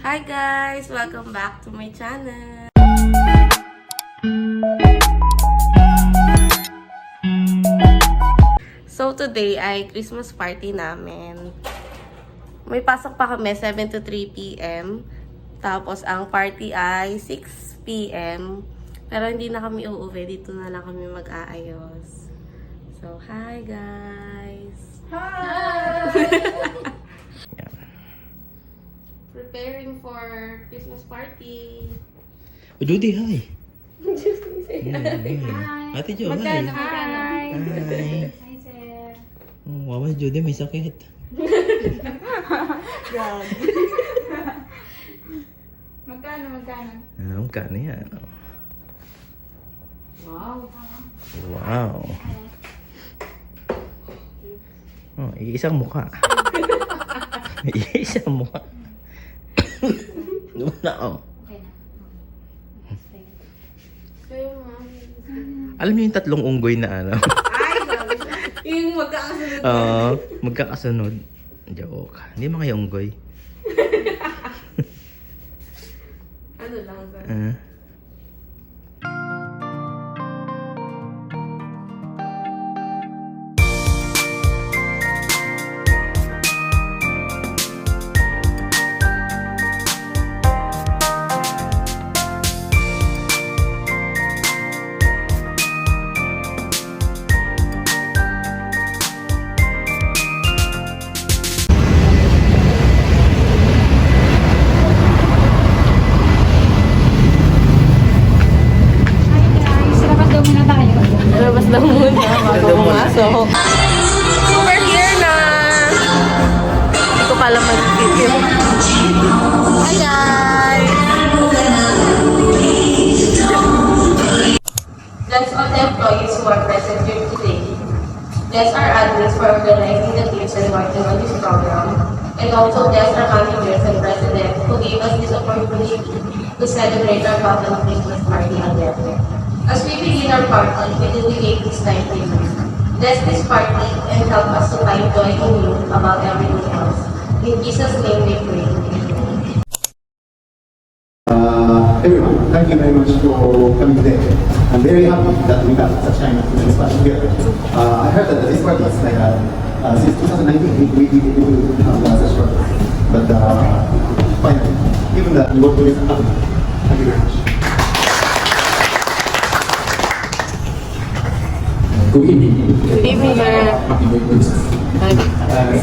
Hi guys! Welcome back to my channel! So today ay Christmas party namin. May pasok pa kami 7 to 3 p.m. Tapos ang party ay 6 p.m. Pero hindi na kami uuwi. Dito na lang kami mag-aayos. So, hi guys! Hi! Preparing for Christmas party. Judy, hi. Judy, say hi. Ate Jo, hi. Hi. Hi. Hi, sir. Wawa si Judy, may sakit. Magkano? Magkano yan? Wow. Wow. Oh, iisang mukha. Iisang mukha. Wala, oh. Okay na. Kayo nga. Alam niyo yung tatlong unggoy na ano? Ay, sabi siya. Yung magkakasunod. Magkakasunod. Joke. Hindi mga yung unggoy. Ano lang, sir? Labas daw muna tayo. Labas lang muna bago pumasok. So, we're here na. Hindi ko pala mag-video. Hi, guys! Bless all the employees who are present here today. Bless our admins for organizing the teams and working on this program. And also bless our managers and president who gave us this opportunity to celebrate our Bottom Christmas party again. As we begin our party, we dedicate this time to you. Bless this party and help us to find joy in you about everything else. In Jesus' name we pray. Everyone, thank you very much for coming today. I'm very happy that we got such kind of Christmas party here. I heard that this party is like since 2019 we did such party. But finally, even that we work with it happened. Thank you very much. Good evening. Good evening, sir. Happy New Year.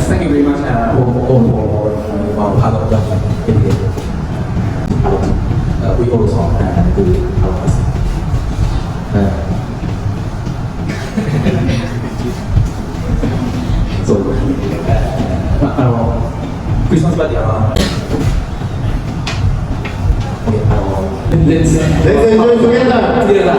Thank you very much for part of the video. We also do our best. So, Christmas party. Okay, let's enjoy together.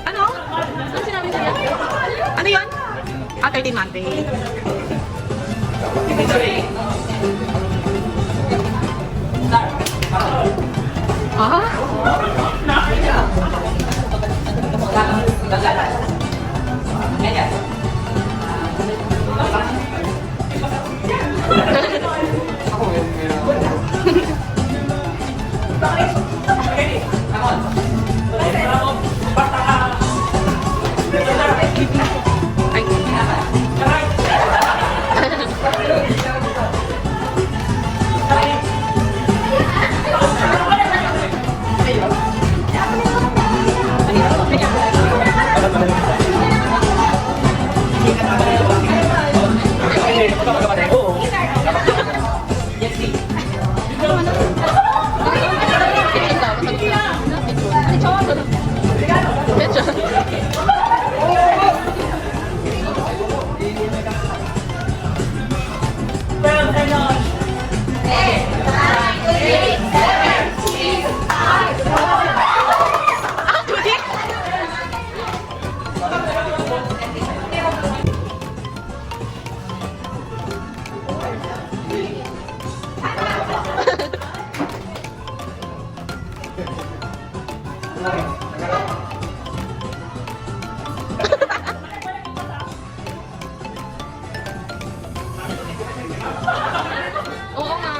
Ano? Ano sinabi niya? Ano yun? 13 Monday. Oo nga.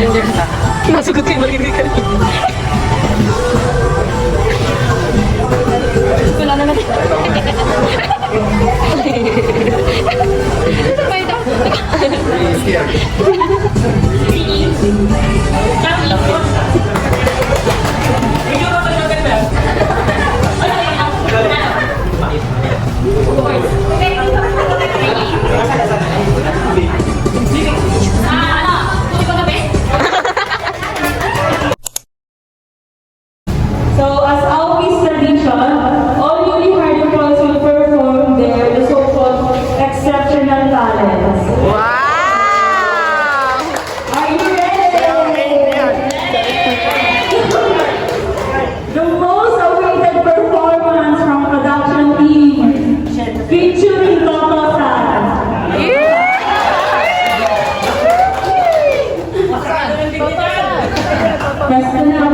Ano yun? Nasugot kayo marinig ka. Wala naman. Sabay daw. So, as Alpi's tradition, all newly hired employees will perform the so-called exceptional talents. Wow! Are you ready? The most awaited performance from production team featuring Toto San. Basta na.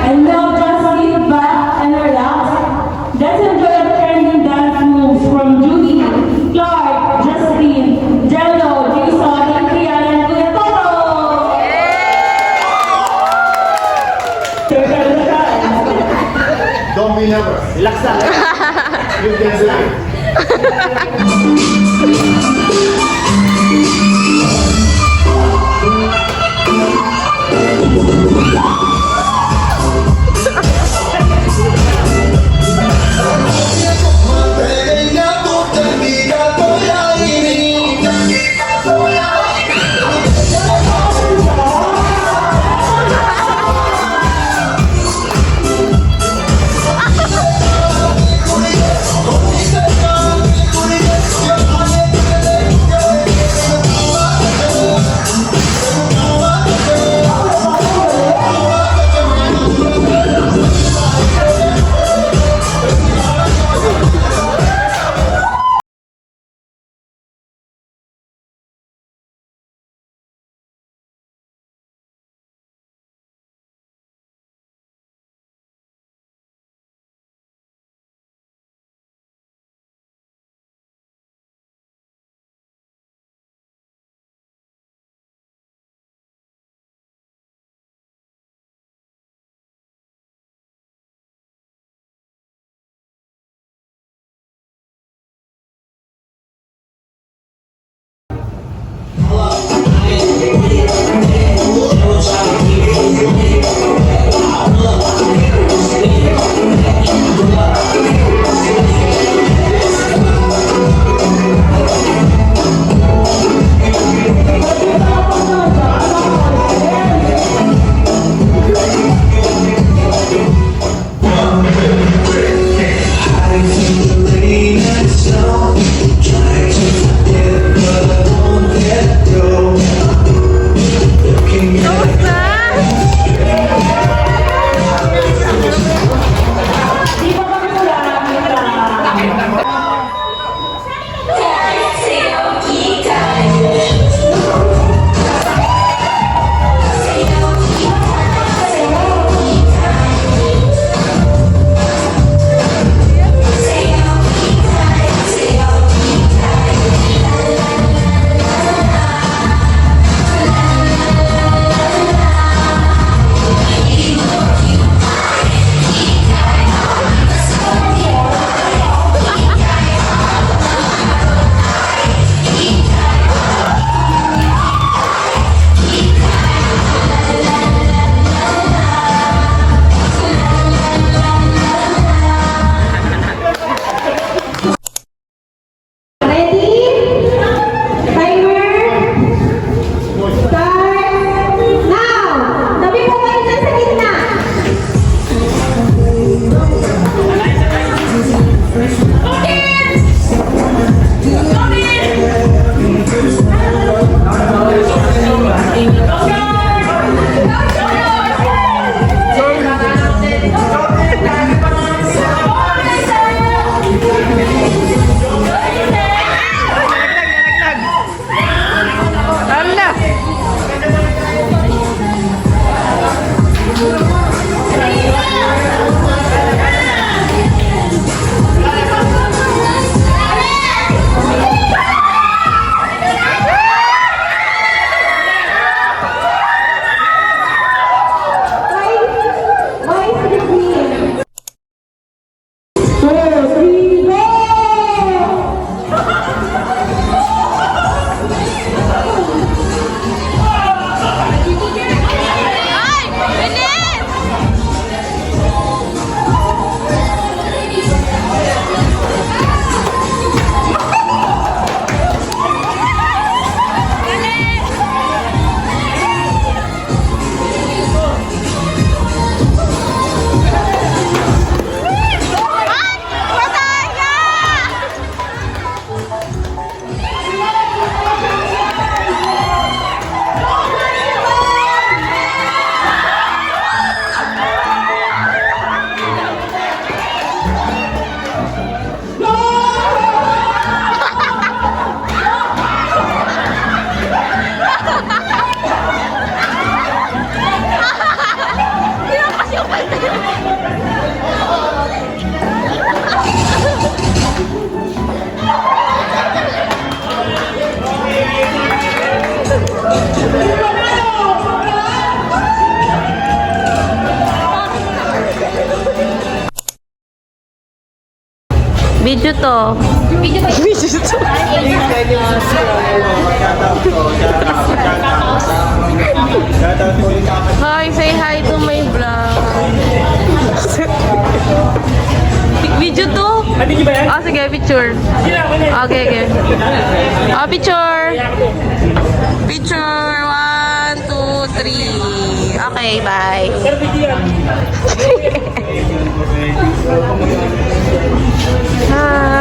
And now just sit back and relax. Let's enjoy a trending dance moves from Judy, Clark, Justin, Jello, Jason, Adrian, and Kuya Toto. Don't be nervous. Relax lang. You can do it. Video to. Video to. Hi, say hi to my vlog. Video to? Oh, sige, picture. Okay, okay. Oh, picture. Picture. 1, 2, 3. Okay, bye. Hi.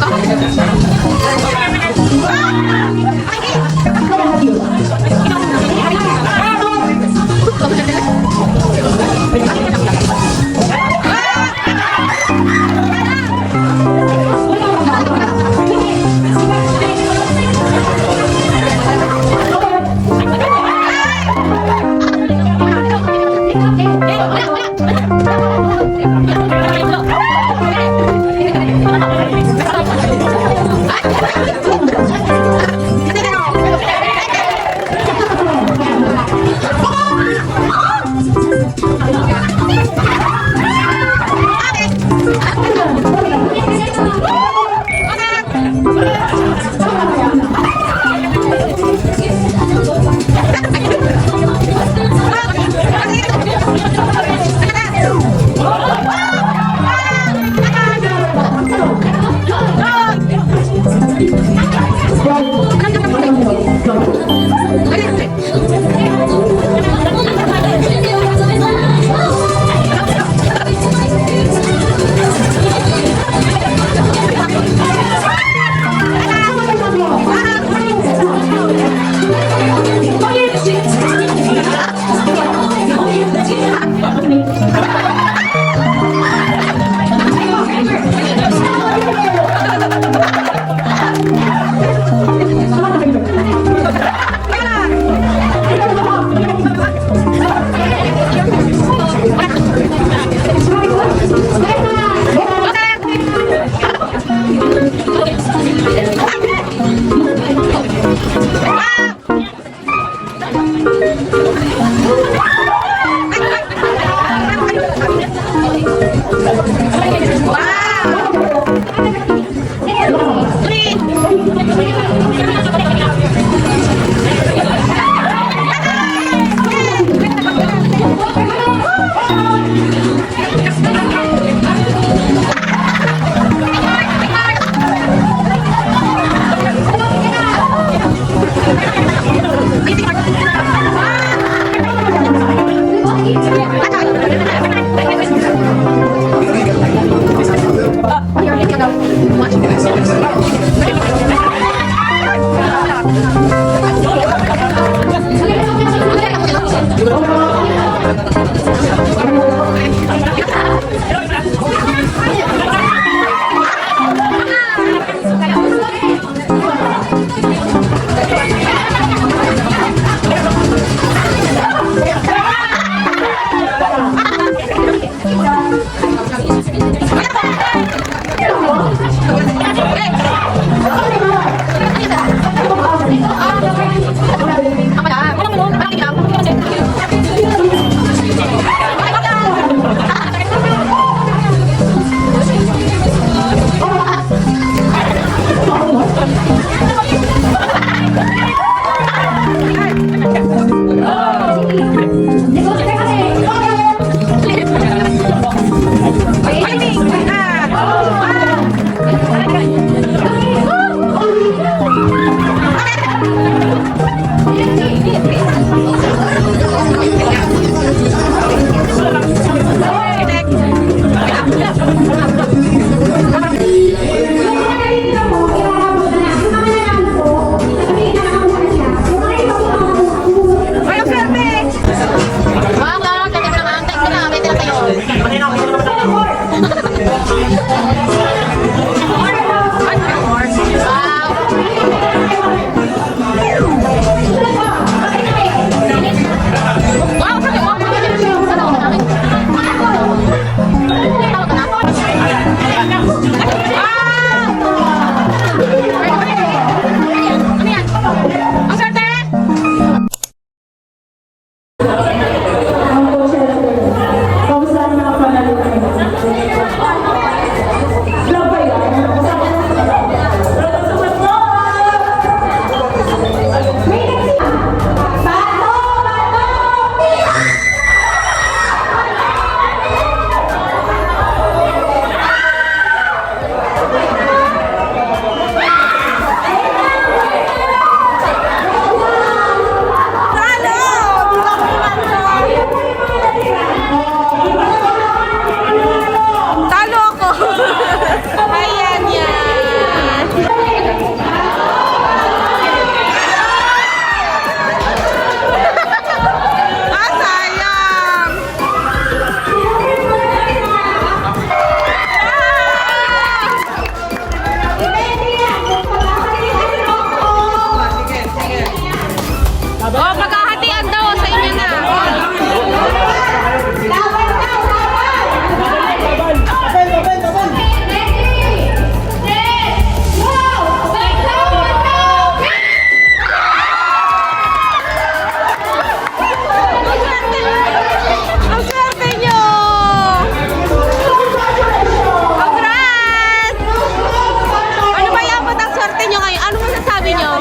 Wala. Oh, maghahatian daw sa inyo na. Ang swerte nyo! Congrats! Ano ba yung ang swerte nyo ngayon? Ano masasabi nyo?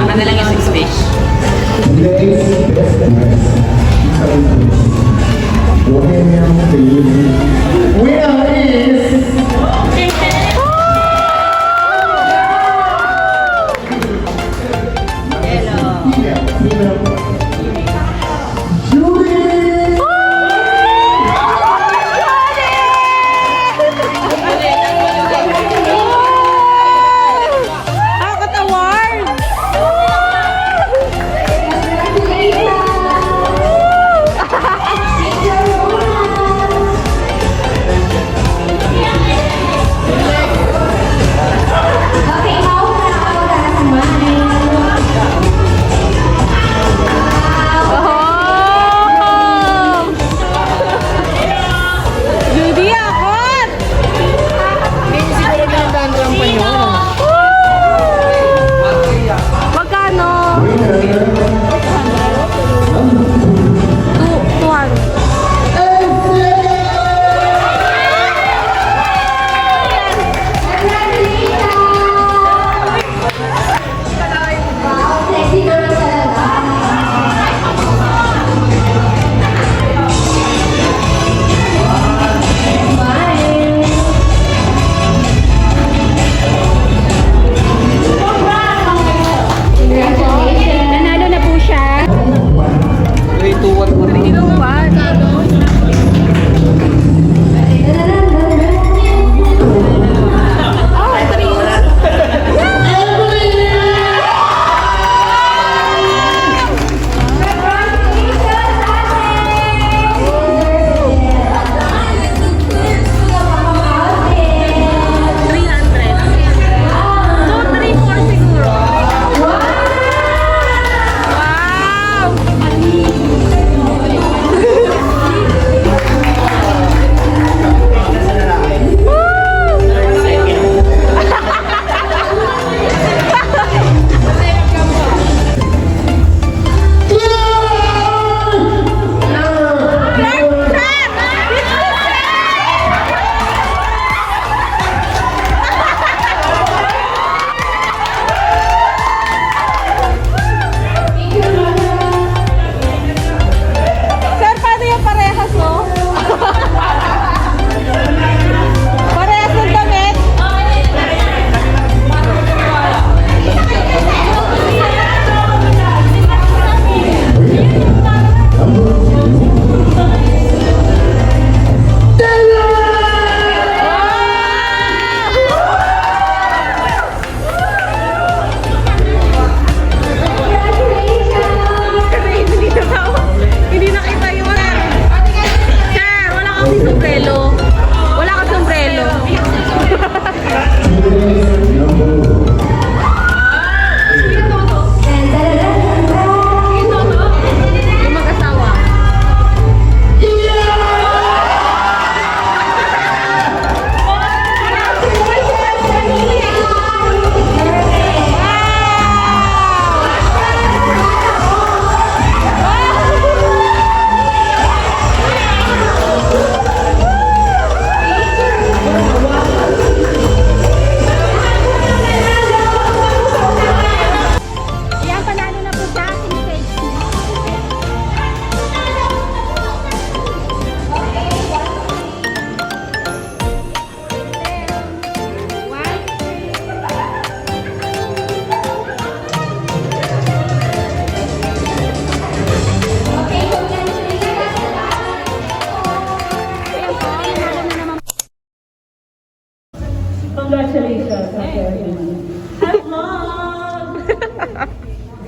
Ano na lang yung 6 fish? Today's best dress. Bohemian Feeling. Winner is...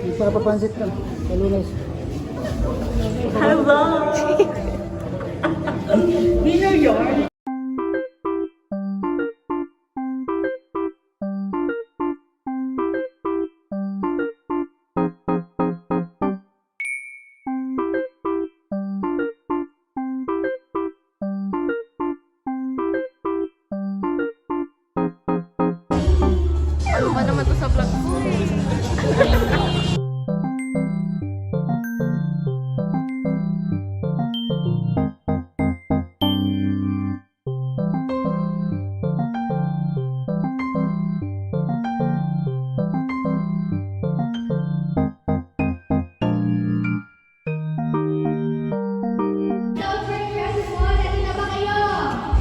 Ipapapansit ka. Kalunas. Ano ba naman to sa vlog ko eh?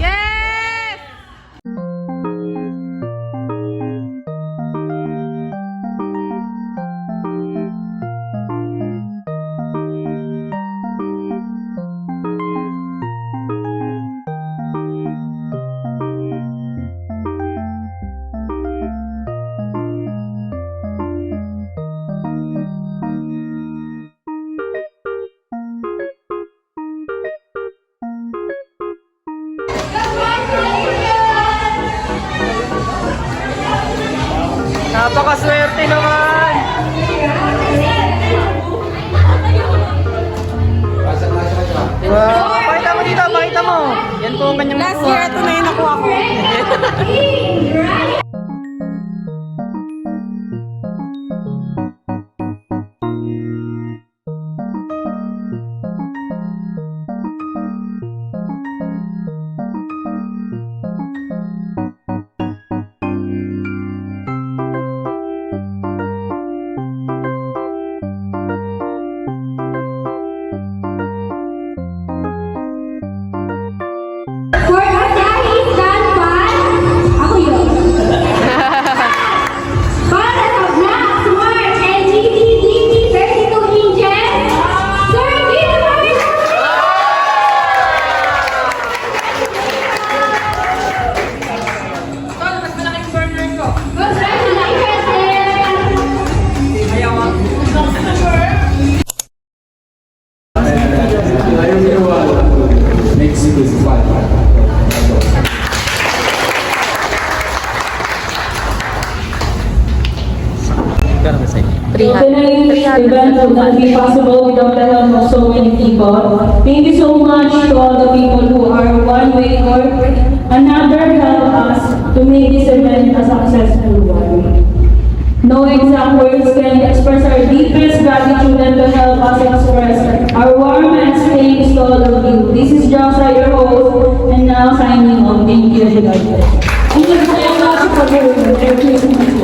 Yes! Napakaswerte naman! Pakita mo dito, pakita mo! Yan po ang kanyang Last year, ito na yung nakuha ko. For Asahi Stanpan, ako yun. Para sa Black Smart LGBT 32 inches, Sir Gilbert! Next week is fun. Tonight's event would not be possible without the help of so many people. Thank you so much to all the people who are one way or another help us to make this event a successful one. No exact words can express our deepest gratitude and to help us express our warmest thanks to all of you. This is Josa, your host, and now signing off. Thank you and God bless. Thank you very much for being here.